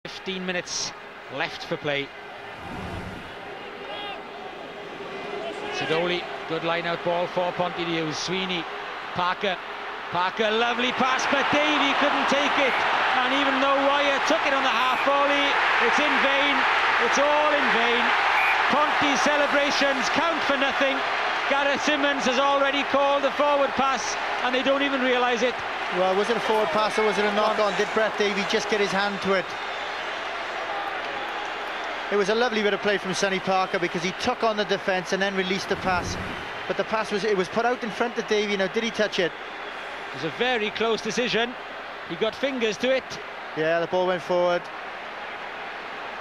15 minutes left for play. Sidoli, good line-out ball for Pontypridd. Sweeney, Parker, lovely pass, but Davey couldn't take it. And even though Wyatt took it on the half volley, it's in vain. It's all in vain. Ponty's celebrations count for nothing. Gareth Simmons has already called a forward pass, and they don't even realise it. Well, was it a forward pass or was it a knock-on? Did Brett Davey just get his hand to it? It was a lovely bit of play from Sonny Parker because he took on the defence and then released the pass. But the pass was put out in front of Davey. Now, did he touch it? It was a very close decision. He got fingers to it. Yeah, the ball went forward.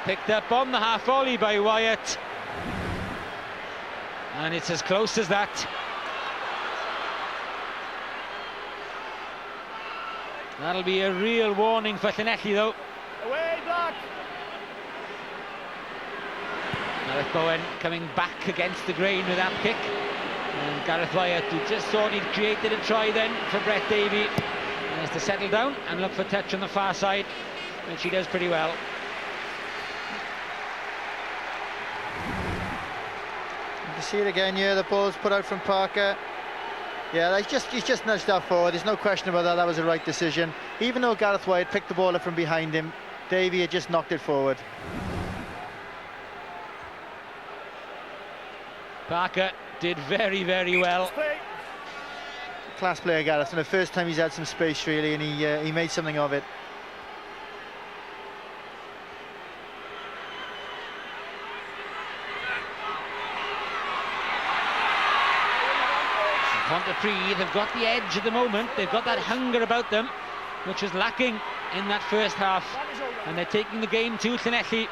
Picked up on the half volley by Wyatt. And it's as close as that. That'll be a real warning for Llanelli, though. Away, Black! Gareth Bowen coming back against the grain with that kick. And Gareth Wyatt, who just thought he'd created a try then for Brett Davey, has to settle down and look for touch on the far side, which he does pretty well. You can see it again here, the ball's put out from Parker. Yeah, he's just nudged that forward. There's no question about that. That was the right decision. Even though Gareth Wyatt picked the ball up from behind him, Davey had just knocked it forward. Parker did very, very well. Class player, Gareth, and the first time he's had some space really, and he made something of it. Pontypridd have got the edge at the moment. They've got that hunger about them, which was lacking in that first half, and they're taking the game to Llanelli.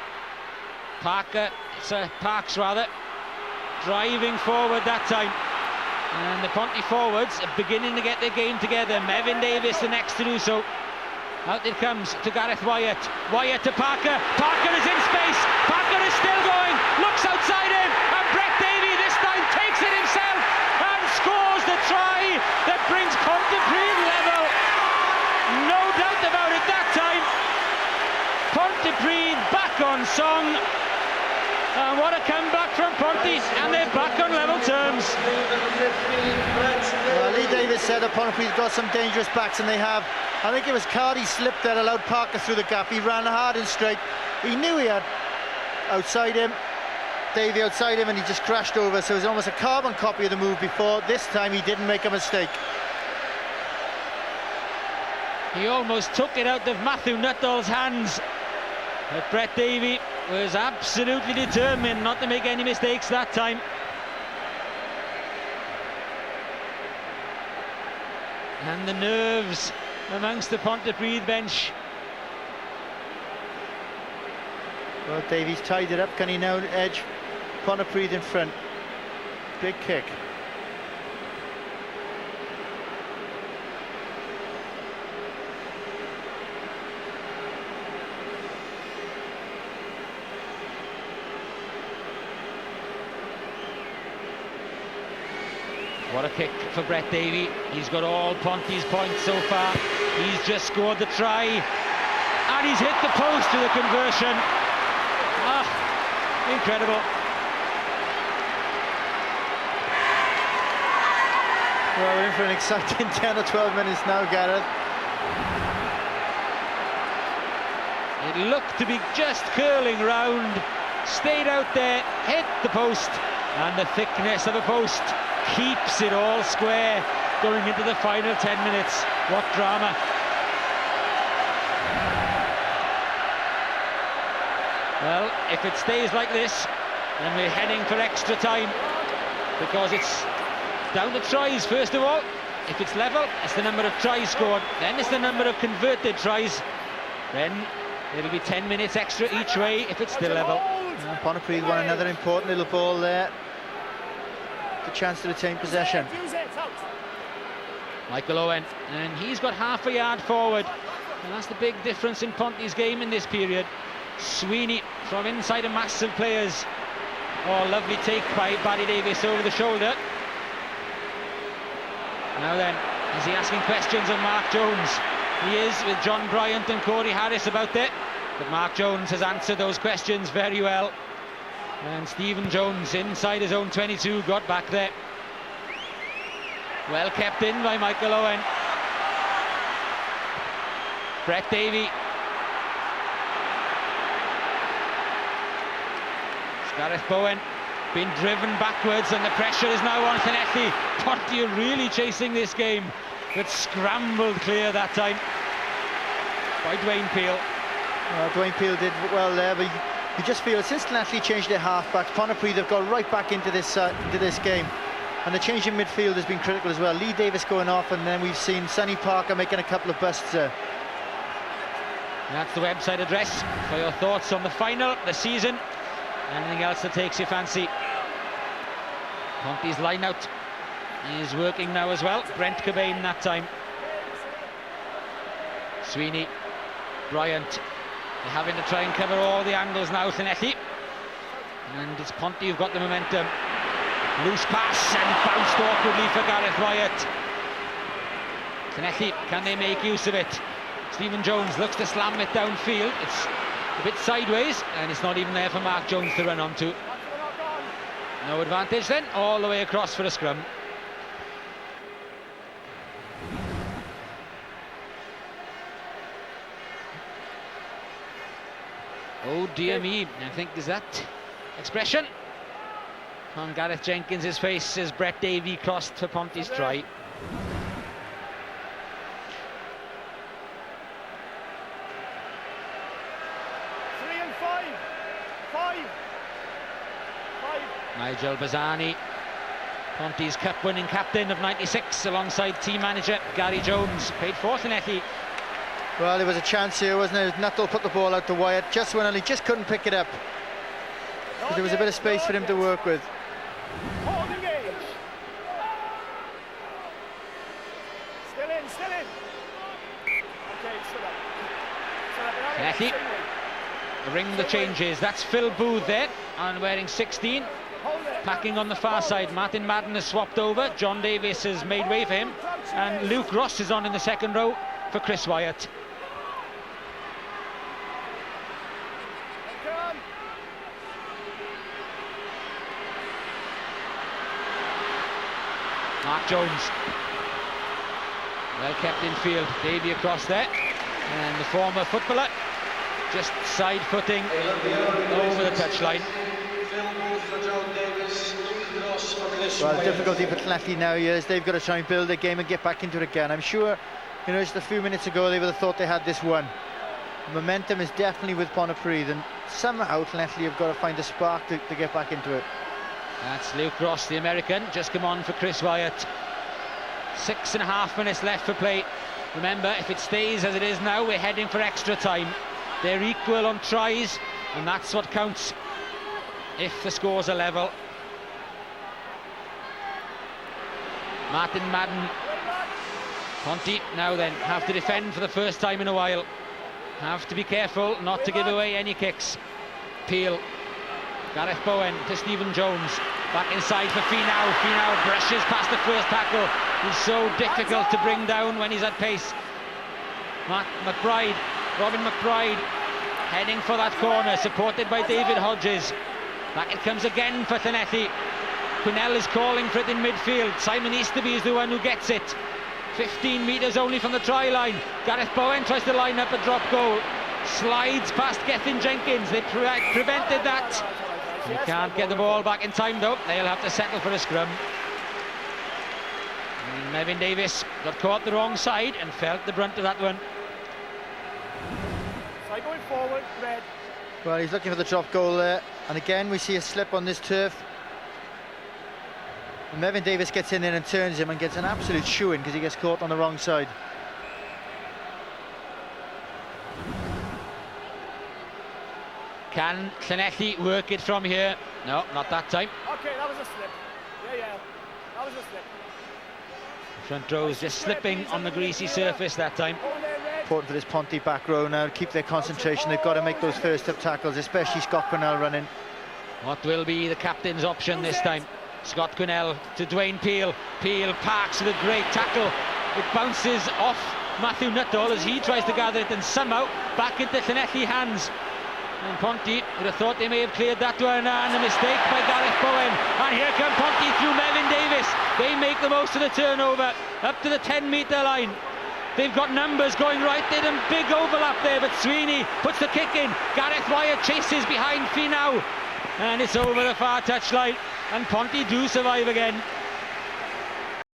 Parks rather, driving forward that time. And the Ponty forwards are beginning to get their game together. Mevin Davis the next to do so. Out it comes to Gareth Wyatt. Wyatt to Parker. Parker is in space. Parker is still going. Looks outside him. And Brett Davey this time takes it himself and scores the try that brings Pontypridd level. No doubt about it that time. Pontypridd back on song. And what a comeback from Ponty, and they're back on level terms. Well, Lee Davis said that Pontypridd got some dangerous backs, and they have. I think it was Cardi slipped that allowed Parker through the gap. He ran hard and straight. He knew he had outside him, Davey outside him, and he just crashed over. So it was almost a carbon copy of the move before. This time he didn't make a mistake. He almost took it out of Matthew Nuttall's hands. But Brett Davey was absolutely determined not to make any mistakes that time. And the nerves amongst the Pontypridd bench. Well, Davies tied it up. Can he now edge Pontypridd in front? Big kick. What a kick for Brett Davey. He's got all Ponty's points so far. He's just scored the try. And he's hit the post with a conversion. Ah, incredible. Well, we're in for an exciting 10 or 12 minutes now, Gareth. It looked to be just curling round. Stayed out there, hit the post. And the thickness of a post keeps it all square going into the final 10 minutes. What drama. Well, if it stays like this, then we're heading for extra time, because it's down to tries first of all. If it's level, it's the number of tries scored, then it's the number of converted tries, then it'll be 10 minutes extra each way if it's still level. Pontypridd won another important little ball there. The chance to retain possession. Michael Owen, and he's got half a yard forward, and that's the big difference in Ponty's game in this period. Sweeney from inside a mass of players. Oh, lovely take by Barry Davis over the shoulder. Now then, is he asking questions of Mark Jones? He is, with John Bryant and Corey Harris about there. But Mark Jones has answered those questions very well. And Stephen Jones inside his own 22 got back there. Well kept in by Michael Owen. Brett Davey. Gareth Bowen being driven backwards, and the pressure is now on Llanelli. Ponty are really chasing this game, but scrambled clear that time by Dwayne Peel. Dwayne Peel did well there, but you just feel since Llanelli changed their halfbacks, Pontypridd have got right back into this game, and the change in midfield has been critical as well. Lee Davis going off, and then we've seen Sonny Parker making a couple of busts there. That's the website address for your thoughts on the final, the season, anything else that takes your fancy. Ponty's line out is working now as well. Brent Cobain that time. Sweeney, Bryant. They're having to try and cover all the angles now, Llanelli. And it's Ponty who've got the momentum. Loose pass and bounced awkwardly for Gareth Wyatt. Llanelli, can they make use of it? Stephen Jones looks to slam it downfield. It's a bit sideways, and it's not even there for Mark Jones to run onto. No advantage then, all the way across for a scrum. Oh dear me, I think is that expression on Gareth Jenkins' face as Brett Davey crossed for Ponty's try. 3 and 5. Nigel Bazzani, Ponty's cup-winning captain of '96, alongside team manager Gary Jones, paid for Llanelli. Well, there was a chance here, wasn't there? Nuttall put the ball out to Wyatt just when he just couldn't pick it up. There was a bit of space for him to work with. Hold engage. Still in. Okay, still up. Llanelli, ring the changes. That's Phil Booth there, and wearing 16. Packing on the far side, Martin Madden has swapped over. John Davis has made way for him, and Luke Ross is on in the second row for Chris Wyatt. Mark Jones, well kept in field. Davey across there, and the former footballer just side-footing over the touchline. Well, the difficulty for Llanelli now is they've got to try and build their game and get back into it again. I'm sure, you know, just a few minutes ago they would have thought they had this one. Momentum is definitely with Pontypridd, and somehow Llanelli have got to find a spark to get back into it. That's Luke Ross, the American, just come on for Chris Wyatt. 6.5 minutes left for play. Remember, if it stays as it is now, we're heading for extra time. They're equal on tries, and that's what counts if the scores are level. Martin Madden. Ponty now then have to defend for the first time in a while. Have to be careful not to give away any kicks. Peel. Gareth Bowen to Stephen Jones. Back inside for Finau. Finau brushes past the first tackle. He's so difficult to bring down when he's at pace. Robin McBride heading for that corner, supported by David Hodges. Back it comes again for Llanelli. Quinnell is calling for it in midfield. Simon Easterby is the one who gets it. 15 metres only from the try line. Gareth Bowen tries to line up a drop goal. Slides past Gethin Jenkins. They prevented that. They can't get the ball back in time though. They'll have to settle for a scrum. And Mevin Davis got caught the wrong side and felt the brunt of that one. So going forward, Red. Well, he's looking for the drop goal there, and again we see a slip on this turf. And Mevin Davis gets in there and turns him and gets an absolute shoe-in because he gets caught on the wrong side. Can Llanelli work it from here? No, not that time. Okay, that was a slip. Yeah, that was a slip. Front row's just slipping on the greasy surface that time. Important for this Ponty back row now to keep their concentration. They've got to make those first up tackles, especially Scott Quinnell running. What will be the captain's option this time? Scott Quinnell to Dwayne Peel. Peel parks with a great tackle. It bounces off Matthew Nuttall as he tries to gather it, and somehow back into Llanelli hands. And Ponty would have thought they may have cleared that one, and a mistake by Gareth Bowen. And here come Ponty through Mefin Davies. They make the most of the turnover up to the 10-metre line. They've got numbers going right there, and big overlap there, but Sweeney puts the kick in. Gareth Wyatt chases behind Finau, and it's over the far touchline, and Ponty do survive again.